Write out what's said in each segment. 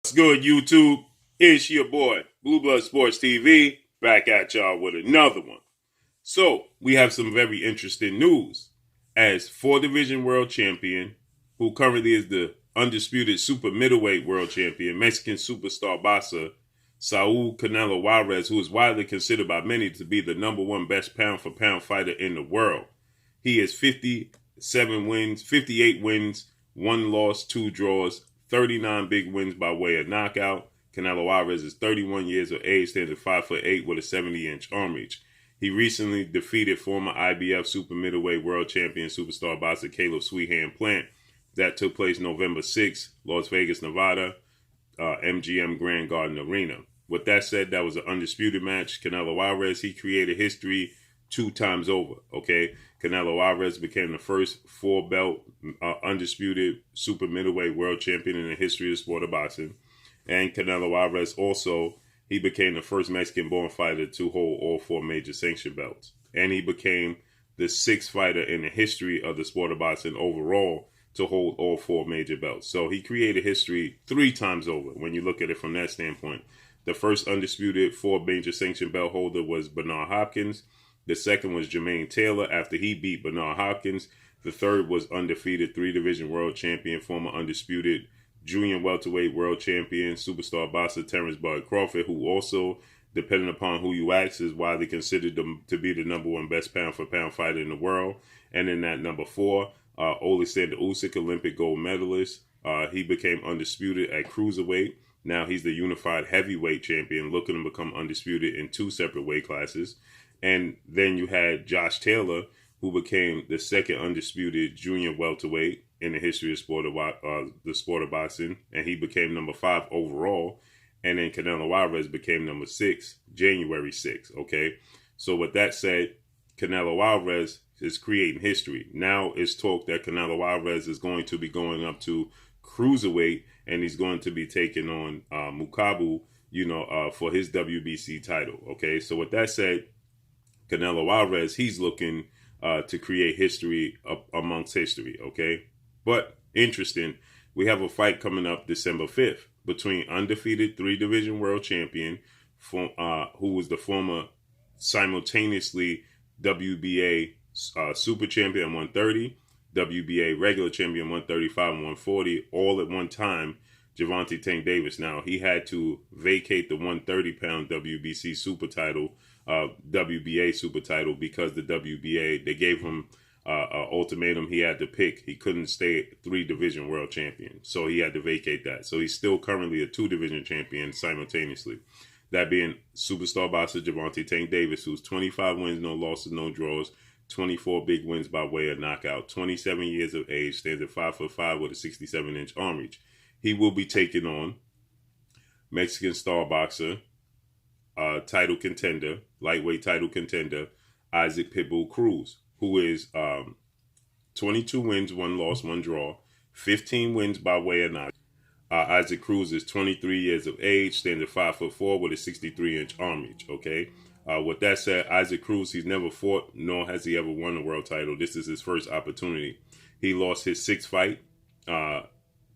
What's good, YouTube? It's your boy, Blue Blood Sports TV, back at y'all with another one. So, we have some very interesting news. As 4-division world champion, who currently is the undisputed super middleweight world champion, Mexican superstar boxer, Saul Canelo Alvarez, who is widely considered by many to be the #1 best pound-for-pound fighter in the world. He has 58 wins, 1 loss, 2 draws, 39 big wins by way of knockout. Canelo Alvarez is 31 years of age, stands at 5'8" with a 70-inch arm reach. He recently defeated former IBF super middleweight world champion superstar boxer Caleb Sweethand Plant. That took place November 6th, Las Vegas, Nevada, MGM Grand Garden Arena. With that said, that was an undisputed match. Canelo Alvarez, he created history 2 times over, okay? Canelo Alvarez became the first 4-belt undisputed super middleweight world champion in the history of the sport of boxing. And Canelo Alvarez also, he became the first Mexican-born fighter to hold all 4 major sanction belts. And he became the 6th fighter in the history of the sport of boxing overall to hold all 4 major belts. So he created history 3 times over when you look at it from that standpoint. The first undisputed 4 major sanction belt holder was Bernard Hopkins. The second was Jermaine Taylor after he beat Bernard Hopkins. The third was undefeated 3-division world champion, former undisputed junior welterweight world champion, superstar boxer Terrence Bud Crawford, who also, depending upon who you ask, is widely considered to be the #1 best pound-for-pound fighter in the world. And in that number 4, Alexander Usyk, Olympic gold medalist. He became undisputed at cruiserweight. Now he's the unified heavyweight champion, looking to become undisputed in 2 separate weight classes. And then you had Josh Taylor, who became the second undisputed junior welterweight in the history of the sport of boxing, and he became number 5 overall. And then Canelo Alvarez became number 6, January 6th, okay? So with that said, Canelo Alvarez is creating history. Now it's talk that Canelo Alvarez is going to be going up to cruiserweight, and he's going to be taking on Mukabu, for his WBC title, okay? So with that said, Canelo Alvarez, he's looking to create history amongst history, okay? But interesting, we have a fight coming up December 5th between undefeated 3-division world champion, who was the former simultaneously WBA super champion 130, WBA regular champion 135 and 140, all at one time, Gervonta Tank Davis. Now, he had to vacate the 130-pound WBC super title, WBA super title, because the WBA, they gave him an ultimatum. He had to pick. He couldn't stay 3-division world champion, so he had to vacate that. So he's still currently a 2-division champion simultaneously. That being superstar boxer Gervonta Tank Davis, who's 25 wins, no losses, no draws, 24 big wins by way of knockout, 27 years of age, stands at 5'5" with a 67-inch arm reach. He will be taking on Mexican star boxer, title contender, lightweight title contender, Isaac Pitbull Cruz, who is 22 wins, 1 loss, 1 draw, 15 wins by way of knockout. Isaac Cruz is 23 years of age, stands at 5'4" with a 63-inch arm reach, okay? With that said, Isaac Cruz, he's never fought, nor has he ever won a world title. This is his first opportunity. He lost his 6th fight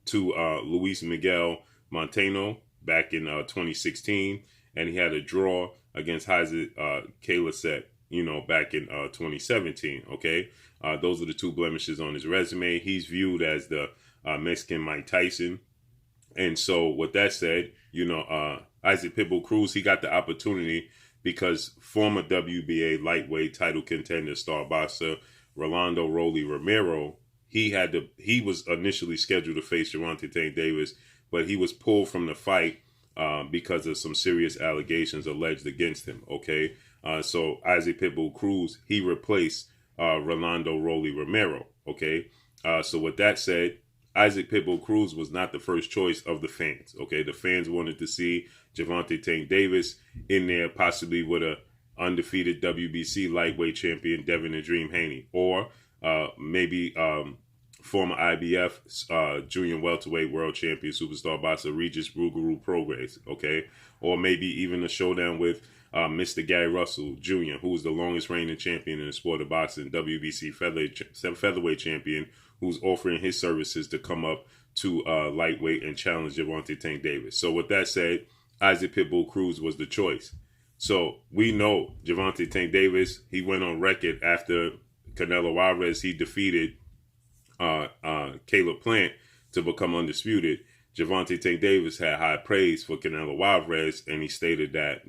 to Luis Miguel Montano back in 2016, and he had a draw against Isaac Kalasek, back in 2017, okay? Those are the 2 blemishes on his resume. He's viewed as the Mexican Mike Tyson. And so with that said, Isaac Pitbull Cruz, he got the opportunity because former WBA lightweight title contender star boxer Rolando Rolly Romero, he was initially scheduled to face Gervonta Tank Davis, but he was pulled from the fight because of some serious allegations alleged against him, okay? So Isaac Pitbull Cruz, he replaced Rolando Rolly Romero, okay? So with that said, Isaac Pitbull Cruz was not the first choice of the fans, okay? The fans wanted to see Gervonta Tank Davis in there, possibly with a undefeated WBC lightweight champion Devin the Dream Haney, or maybe former IBF junior welterweight world champion superstar boxer Regis Rougarou Prograis, okay? Or maybe even a showdown with Mr. Gary Russell Jr., who is the longest reigning champion in the sport of boxing, WBC featherweight champion, who's offering his services to come up to lightweight and challenge Gervonta Tank Davis. So with that said, Isaac Pitbull Cruz was the choice. So we know Gervonta Tank Davis, he went on record after Canelo Alvarez, he defeated Caleb Plant to become undisputed. Gervonta Tank Davis had high praise for Canelo Alvarez, and he stated that,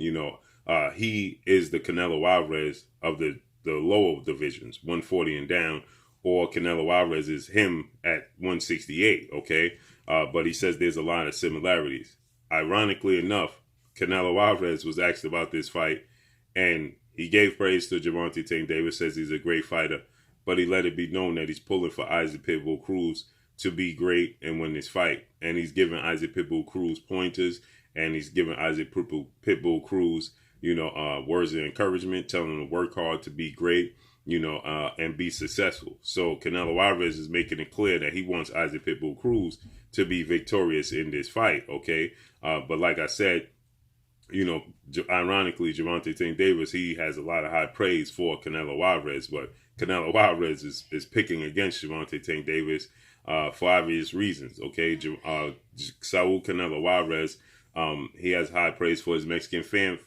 he is the Canelo Alvarez of the lower divisions, 140 and down, or Canelo Alvarez is him at 168, okay? But he says there's a lot of similarities. Ironically enough, Canelo Alvarez was asked about this fight, and he gave praise to Gervonta Tank Davis, says he's a great fighter, but he let it be known that he's pulling for Isaac Pitbull Cruz to be great and win this fight. And he's giving Isaac Pitbull Cruz pointers, and he's giving Isaac Pitbull Cruz, words of encouragement, telling him to work hard to be great, and be successful. So Canelo Alvarez is making it clear that he wants Isaac Pitbull Cruz to be victorious in this fight, okay? But like I said, ironically, Gervonta Tank Davis, he has a lot of high praise for Canelo Alvarez, but Canelo Alvarez is picking against Gervonta Tank Davis for obvious reasons, okay? Saul Canelo Alvarez, he has high praise for his Mexican fan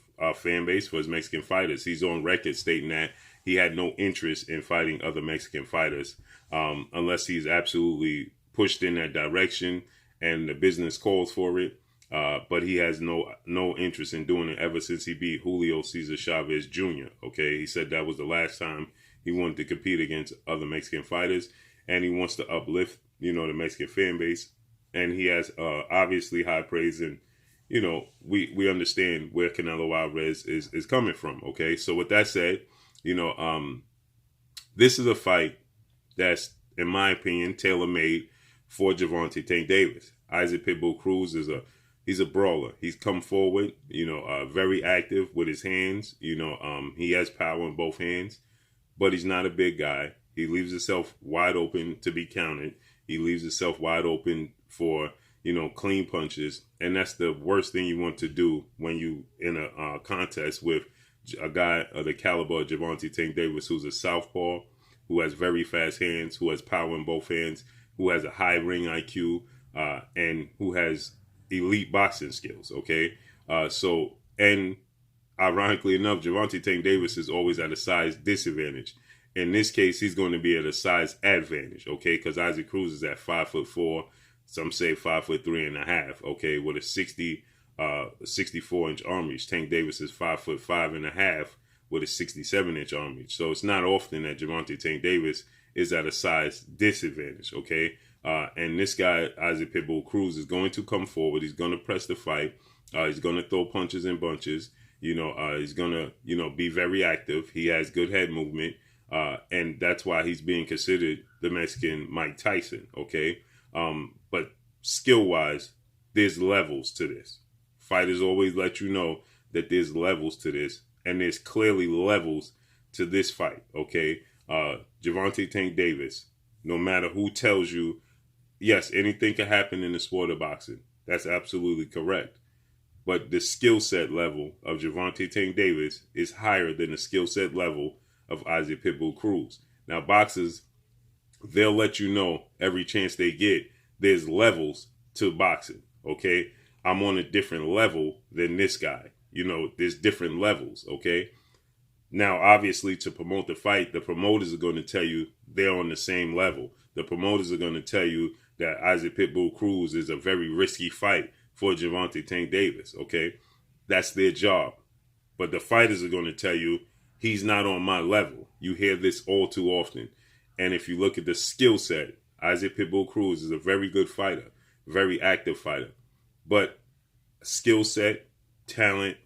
base, for his Mexican fighters. He's on record stating that he had no interest in fighting other Mexican fighters unless he's absolutely pushed in that direction and the business calls for it. But he has no interest in doing it ever since he beat Julio Cesar Chavez Jr. Okay, he said that was the last time he wanted to compete against other Mexican fighters, and he wants to uplift, the Mexican fan base. And he has obviously high praise, and we understand where Canelo Alvarez is coming from. Okay, so with that said, this is a fight that's, in my opinion, tailor-made for Gervonta Tank Davis. Isaac Pitbull Cruz he's a brawler. He's come forward, very active with his hands. He has power in both hands, but he's not a big guy. He leaves himself wide open to be counted. He leaves himself wide open for, clean punches. And that's the worst thing you want to do when you in a contest with a guy of the caliber of Gervonta Tank Davis, who's a southpaw, who has very fast hands, who has power in both hands, who has a high ring IQ, and who has elite boxing skills, okay? And ironically enough, Gervonta Tank Davis is always at a size disadvantage. In this case, he's going to be at a size advantage, okay? Because Isaac Cruz is at 5'4", some say 5'3.5", okay, with a 64-inch arm reach. Tank Davis is 5'5.5" with a 67-inch arm reach. So it's not often that Gervonta Tank Davis is at a size disadvantage, okay? And this guy, Isaac Pitbull Cruz, is going to come forward. He's going to press the fight. He's going to throw punches and bunches. He's going to, be very active. He has good head movement. And that's why he's being considered the Mexican Mike Tyson, okay? But skill-wise, there's levels to this. Fighters always let you know that there's levels to this, and there's clearly levels to this fight, okay? Gervonta Tank Davis, no matter who tells you, yes, anything can happen in the sport of boxing. That's absolutely correct. But the skill set level of Gervonta Tank Davis is higher than the skill set level of Isaac Pitbull Cruz. Now, boxers, they'll let you know every chance they get, there's levels to boxing, okay? I'm on a different level than this guy. There's different levels, okay? Now, obviously, to promote the fight, the promoters are going to tell you they're on the same level. The promoters are going to tell you that Isaac Pitbull Cruz is a very risky fight for Gervonta Tank Davis, okay? That's their job. But the fighters are going to tell you, he's not on my level. You hear this all too often. And if you look at the skill set, Isaac Pitbull Cruz is a very good fighter, very active fighter. But skill set, talent,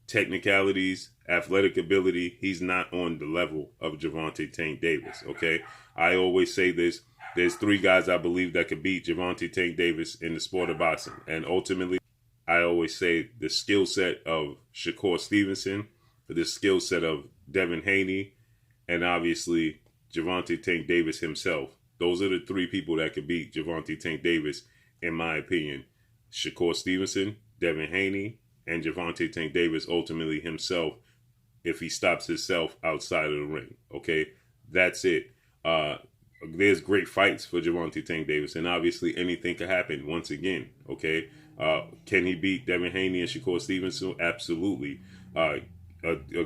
technicalities, athletic ability, he's not on the level of Gervonta Tank Davis, okay? I always say this. There's 3 guys I believe that could beat Gervonta Tank Davis in the sport of boxing. And ultimately, I always say the skill set of Shakur Stevenson, the skill set of Devin Haney, and obviously Gervonta Tank Davis himself. Those are the 3 people that could beat Gervonta Tank Davis, in my opinion. Shakur Stevenson, Devin Haney, and Gervonta Tank Davis ultimately himself, if he stops himself outside of the ring. Okay, that's it. there's great fights for Gervonta Tank Davis, and obviously anything could happen once again. Okay, can he beat Devin Haney and Shakur Stevenson? Absolutely. A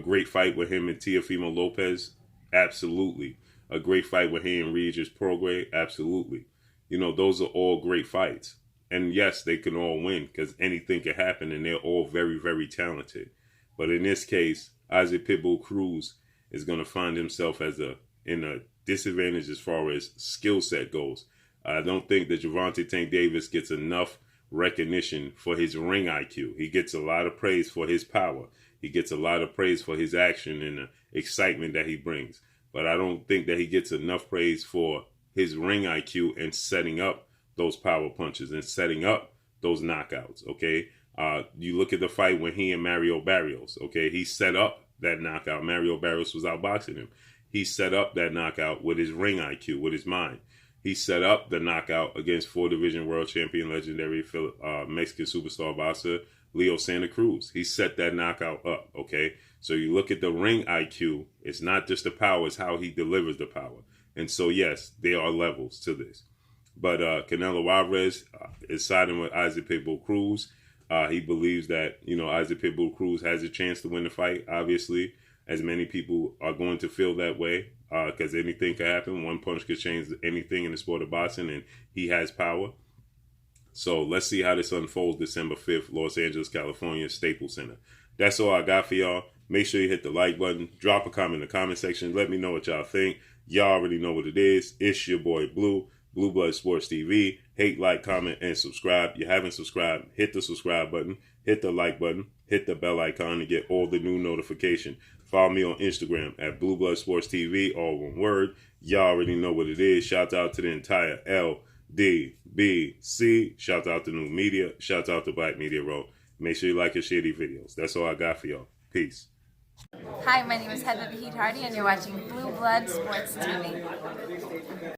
great fight with him and Teofimo Lopez? Absolutely. A great fight with him and Regis Prograis? Absolutely. You know, those are all great fights. And yes, they can all win because anything can happen, and they're all very, very talented. But in this case, Isaac Pitbull Cruz is going to find himself in a disadvantage as far as skill set goes. I don't think that Gervonta Tank Davis gets enough recognition for his ring IQ. He gets a lot of praise for his power. He gets a lot of praise for his action and the excitement that he brings. But I don't think that he gets enough praise for his ring IQ and setting up those power punches and setting up those knockouts. Okay. You look at the fight when he and Mario Barrios, okay, he set up that knockout. Mario Barrios was outboxing him. He set up that knockout with his ring IQ, with his mind. He set up the knockout against 4-division world champion, legendary Mexican superstar boxer Leo Santa Cruz. He set that knockout up, okay? So you look at the ring IQ, it's not just the power, it's how he delivers the power. And so, yes, there are levels to this. But Canelo Alvarez is siding with Isaac Pitbull Cruz. He believes that, you know, Isaac Pitbull Cruz has a chance to win the fight, obviously, as many people are going to feel that way, because anything can happen. One punch could change anything in the sport of boxing, and he has power. So let's see how this unfolds December 5th, Los Angeles, California, Staples Center. That's all I got for y'all. Make sure you hit the like button. Drop a comment in the comment section. Let me know what y'all think. Y'all already know what it is. It's your boy Blue, Blue Blood Sports TV. Hate, like, comment, and subscribe. If you haven't subscribed, hit the subscribe button. Hit the like button. Hit the bell icon to get all the new notification. Follow me on Instagram at Blue Blood Sports TV, all one word. Y'all already know what it is. Shout out to the entire LDBC. Shout out to New Media. Shout out to Black Media Row. Make sure you like and share these videos. That's all I got for y'all. Peace. Hi, my name is Heather the Heat Hardy, and you're watching Blue Blood Sports TV.